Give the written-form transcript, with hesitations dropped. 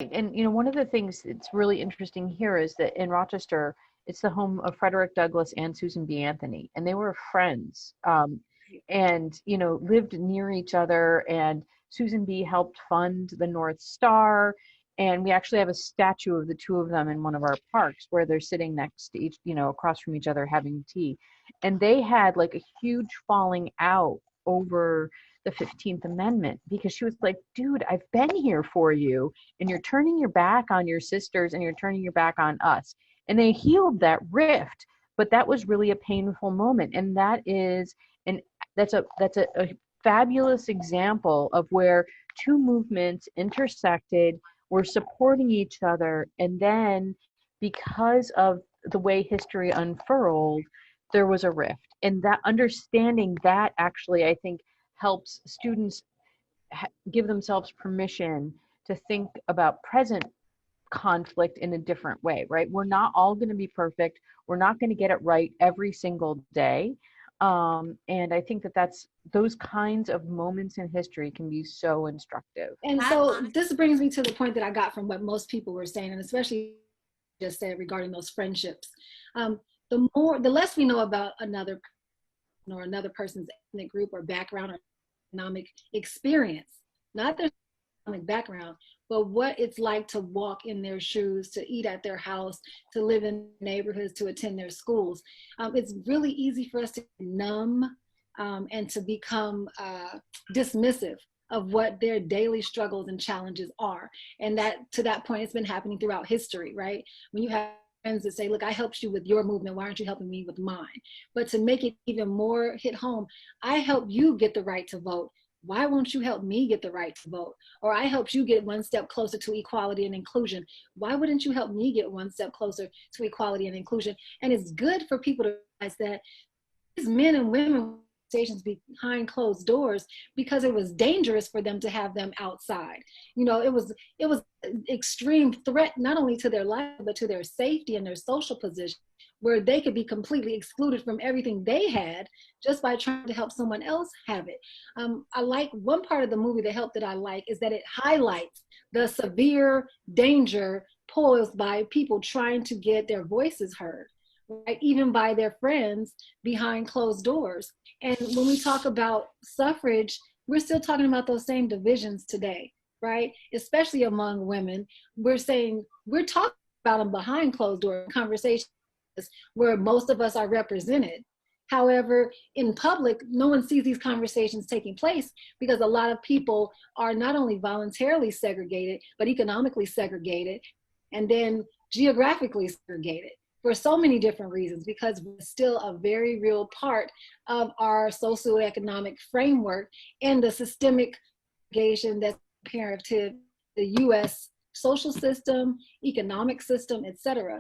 And one of the things that's really interesting here is that in Rochester, it's the home of Frederick Douglass and Susan B. Anthony, and they were friends, and lived near each other. And Susan B. helped fund the North Star, and we actually have a statue of the two of them in one of our parks where they're sitting next to each, across from each other having tea. And they had like a huge falling out over the 15th Amendment because she was like, dude, I've been here for you, and you're turning your back on your sisters and you're turning your back on us. And they healed that rift, but that was really a painful moment. And and that's a fabulous example of where two movements intersected, were supporting each other, and then because of the way history unfurled, there was a rift. And that understanding that actually, I think, helps students give themselves permission to think about present conflict in a different way, right? We're not all going to be perfect. We're not going to get it right every single day. And I think that's those kinds of moments in history can be so instructive. And so this brings me to the point that I got from what most people were saying, and especially just said regarding those friendships. The less we know about another person's ethnic group or background or economic experience, not their economic background, but what it's like to walk in their shoes, to eat at their house, to live in neighborhoods, to attend their schools. It's really easy for us to numb and to become dismissive of what their daily struggles and challenges are. And that, to that point, it's been happening throughout history, right? When you have friends that say, look, I helped you with your movement, why aren't you helping me with mine? But to make it even more hit home, I helped you get the right to vote. Why won't you help me get the right to vote? Or I helped you get one step closer to equality and inclusion. Why wouldn't you help me get one step closer to equality and inclusion? And it's good for people to realize that these men and women conversations behind closed doors, because it was dangerous for them to have them outside. It was extreme threat, not only to their life, but to their safety and their social position, where they could be completely excluded from everything they had just by trying to help someone else have it. I like one part of the movie that I like is that it highlights the severe danger posed by people trying to get their voices heard, right? Even by their friends behind closed doors. And when we talk about suffrage, we're still talking about those same divisions today, right? Especially among women. We're talking about them behind closed door conversations where most of us are represented. However, in public, no one sees these conversations taking place because a lot of people are not only voluntarily segregated, but economically segregated, and then geographically segregated for so many different reasons, because we're still a very real part of our socioeconomic framework and the systemic segregation that's imperative, the US social system, economic system, et cetera.